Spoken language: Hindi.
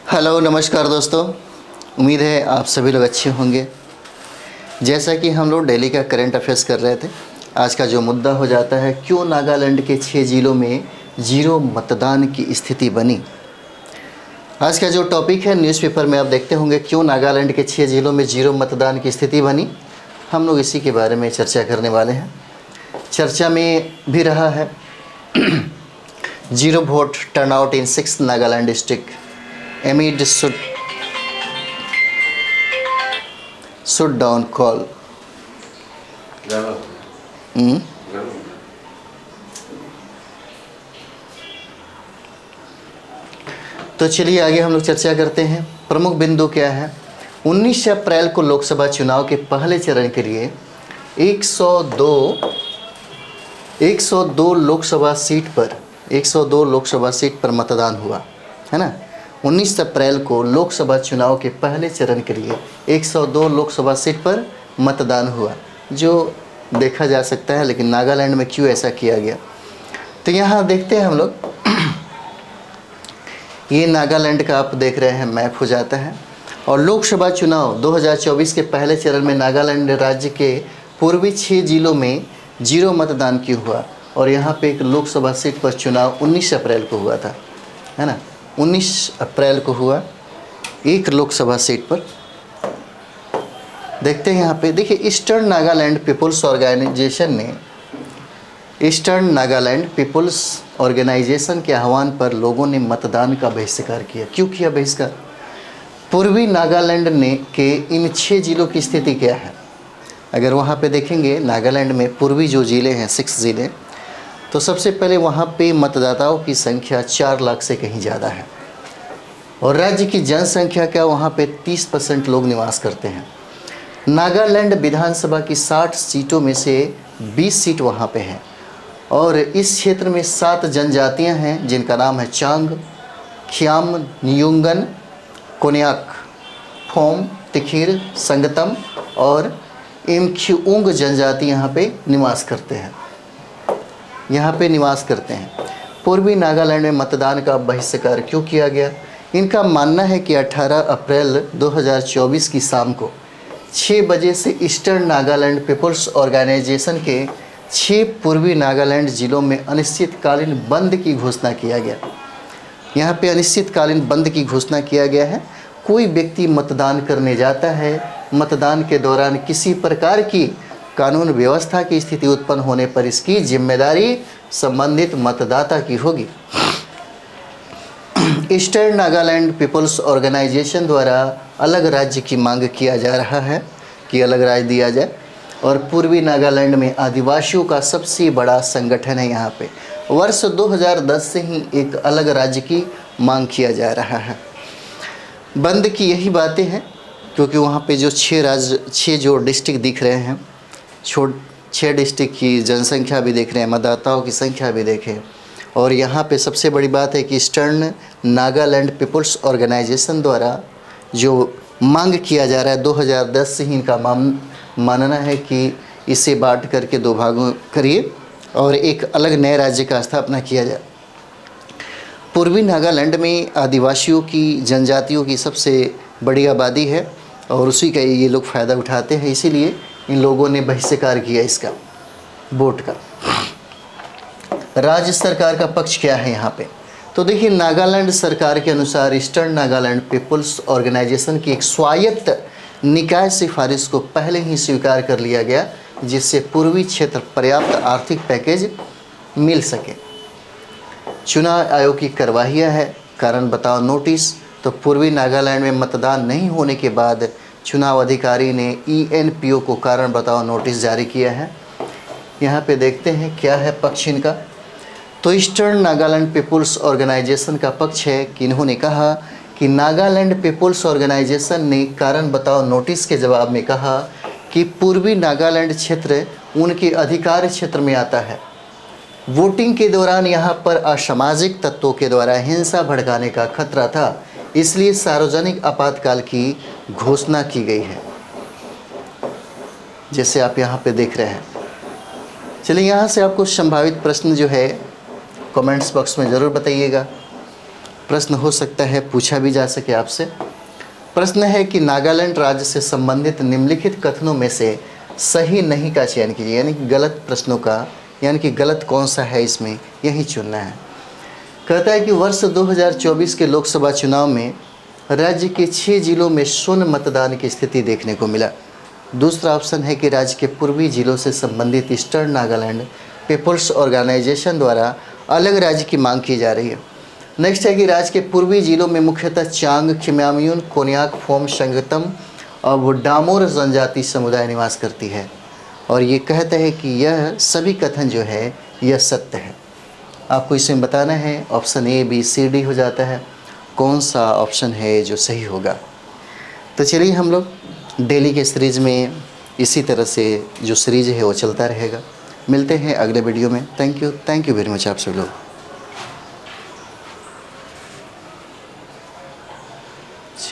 हेलो नमस्कार दोस्तों। उम्मीद है आप सभी लोग अच्छे होंगे। जैसा कि हम लोग डेली का करंट अफेयर्स कर रहे थे, आज का जो मुद्दा हो जाता है, क्यों नागालैंड के 6 जिलों में जीरो मतदान की स्थिति बनी। आज का जो टॉपिक है, न्यूज़पेपर में आप देखते होंगे, क्यों नागालैंड के 6 जिलों में जीरो मतदान की स्थिति बनी। हम लोग इसी के बारे में चर्चा करने वाले हैं। चर्चा में भी रहा है जीरो वोट टर्नआउट इन 6 Nagaland district amid shutdown call। तो चलिए आगे हम लोग चर्चा करते हैं। प्रमुख बिंदु क्या है। 19 अप्रैल को लोकसभा चुनाव के पहले चरण के लिए 102 लोकसभा सीट पर मतदान हुआ है ना। 19 अप्रैल को लोकसभा चुनाव के पहले चरण के लिए 102 लोकसभा सीट पर मतदान हुआ, जो देखा जा सकता है। लेकिन नागालैंड में क्यों ऐसा किया गया, तो यहाँ देखते हैं हम लोग। ये नागालैंड का आप देख रहे हैं मैप हो जाता है। और लोकसभा चुनाव 2024 के पहले चरण में नागालैंड राज्य के पूर्वी 6 जिलों में जीरो मतदान क्यों हुआ। और यहाँ पे एक लोकसभा सीट पर चुनाव 19 अप्रैल को हुआ था, है ना। 19 अप्रैल को हुआ एक लोकसभा सीट पर। देखते हैं यहाँ पे, देखिए, ईस्टर्न नागालैंड पीपुल्स ऑर्गेनाइजेशन के आह्वान पर लोगों ने मतदान का बहिष्कार किया। क्यों किया बहिष्कार। पूर्वी नागालैंड के इन 6 जिलों की स्थिति क्या है। अगर वहाँ पे देखेंगे नागालैंड में पूर्वी जो ज़िले हैं, 6 ज़िले, तो सबसे पहले वहाँ पे मतदाताओं की संख्या 4 लाख से कहीं ज़्यादा है। और राज्य की जनसंख्या का वहाँ पे 30% लोग निवास करते हैं। नागालैंड विधानसभा की 60 सीटों में से 20 सीट वहाँ पे हैं। और इस क्षेत्र में 7 जनजातियाँ हैं, जिनका नाम है चांग, खियाम, न्यूंगन, कोन्याक, फोम, तिखिर, संगतम और इमखिउंग जनजाति यहाँ पे निवास करते हैं। पूर्वी नागालैंड में मतदान का बहिष्कार क्यों किया गया। इनका मानना है कि 18 अप्रैल 2024 की शाम को 6 बजे से ईस्टर्न नागालैंड पीपुल्स ऑर्गेनाइजेशन के 6 पूर्वी नागालैंड जिलों में अनिश्चितकालीन बंद की घोषणा किया गया। यहाँ पे अनिश्चितकालीन बंद की घोषणा किया गया है। कोई व्यक्ति मतदान करने जाता है, मतदान के दौरान किसी प्रकार की कानून व्यवस्था की स्थिति उत्पन्न होने पर इसकी जिम्मेदारी संबंधित मतदाता की होगी। ईस्टर्न नागालैंड पीपुल्स ऑर्गेनाइजेशन द्वारा अलग राज्य की मांग किया जा रहा है कि अलग राज्य दिया जाए। और पूर्वी नागालैंड में आदिवासियों का सबसे बड़ा संगठन है। यहाँ पे वर्ष 2010 से ही एक अलग राज्य की मांग किया जा रहा है। बंद की यही बातें हैं, क्योंकि वहाँ पे जो 6 जो डिस्ट्रिक्ट दिख रहे हैं, 6 डिस्ट्रिक्ट की जनसंख्या भी देख रहे हैं, मतदाताओं की संख्या भी देखें। और यहाँ पे सबसे बड़ी बात है कि ईस्टर्न नागालैंड पीपुल्स ऑर्गेनाइजेशन द्वारा जो मांग किया जा रहा है, 2010 से ही इनका मानना है कि इसे बांट करके 2 भागों करिए और एक अलग नए राज्य का स्थापना किया जाए। पूर्वी नागालैंड में आदिवासियों की, जनजातियों की सबसे बड़ी आबादी है और उसी का ये लोग फ़ायदा उठाते हैं। इसीलिए इन लोगों ने बहिष्कार किया इसका, वोट का। राज्य सरकार का पक्ष क्या है यहाँ पे, तो देखिए, नागालैंड सरकार के अनुसार ईस्टर्न नागालैंड पीपुल्स ऑर्गेनाइजेशन की एक स्वायत्त निकाय सिफारिश को पहले ही स्वीकार कर लिया गया, जिससे पूर्वी क्षेत्र पर्याप्त आर्थिक पैकेज मिल सके। चुनाव आयोग की कार्रवाइयाँ है, कारण बताओ नोटिस। तो पूर्वी नागालैंड में मतदान नहीं होने के बाद चुनाव अधिकारी ने ENPO को कारण बताओ नोटिस जारी किया है। यहाँ पे देखते हैं क्या है पक्ष इनका। तो ईस्टर्न नागालैंड पीपुल्स ऑर्गेनाइजेशन का पक्ष है कि इन्होंने कहा कि नागालैंड पीपुल्स ऑर्गेनाइजेशन ने कारण बताओ नोटिस के जवाब में कहा कि पूर्वी नागालैंड क्षेत्र उनके अधिकार क्षेत्र में आता है। वोटिंग के दौरान यहाँ पर असामाजिक तत्वों के द्वारा हिंसा भड़काने का खतरा था, इसलिए सार्वजनिक आपातकाल की घोषणा की गई है, जैसे आप यहाँ पे देख रहे हैं। चलिए, यहाँ से आपको संभावित प्रश्न जो है कमेंट्स बॉक्स में ज़रूर बताइएगा। प्रश्न हो सकता है पूछा भी जा सके आपसे। प्रश्न है कि नागालैंड राज्य से संबंधित निम्नलिखित कथनों में से सही नहीं का चयन कीजिए, यानी कि गलत प्रश्नों का, यानी कि गलत कौन सा है इसमें यही चुनना है। कहता है कि वर्ष 2024 के लोकसभा चुनाव में राज्य के 6 जिलों में शून्य मतदान की स्थिति देखने को मिला। दूसरा ऑप्शन है कि राज्य के पूर्वी जिलों से संबंधित ईस्टर्न नागालैंड पीपल्स ऑर्गेनाइजेशन द्वारा अलग राज्य की मांग की जा रही है। नेक्स्ट है कि राज्य के पूर्वी जिलों में मुख्यतः चांग, खिम्याम्यून, कोन्याक, फोम, संगतम और डामोर जनजाति समुदाय निवास करती है। और ये कहता है कि यह सभी कथन जो है यह सत्य है। आपको इसमें बताना है option A, B, C, D हो जाता है, कौन सा ऑप्शन है जो सही होगा। तो चलिए हम लोग डेली के सीरीज़ में इसी तरह से जो सीरीज़ है वो चलता रहेगा। मिलते हैं अगले वीडियो में। थैंक यू वेरी मच आप सब लोग।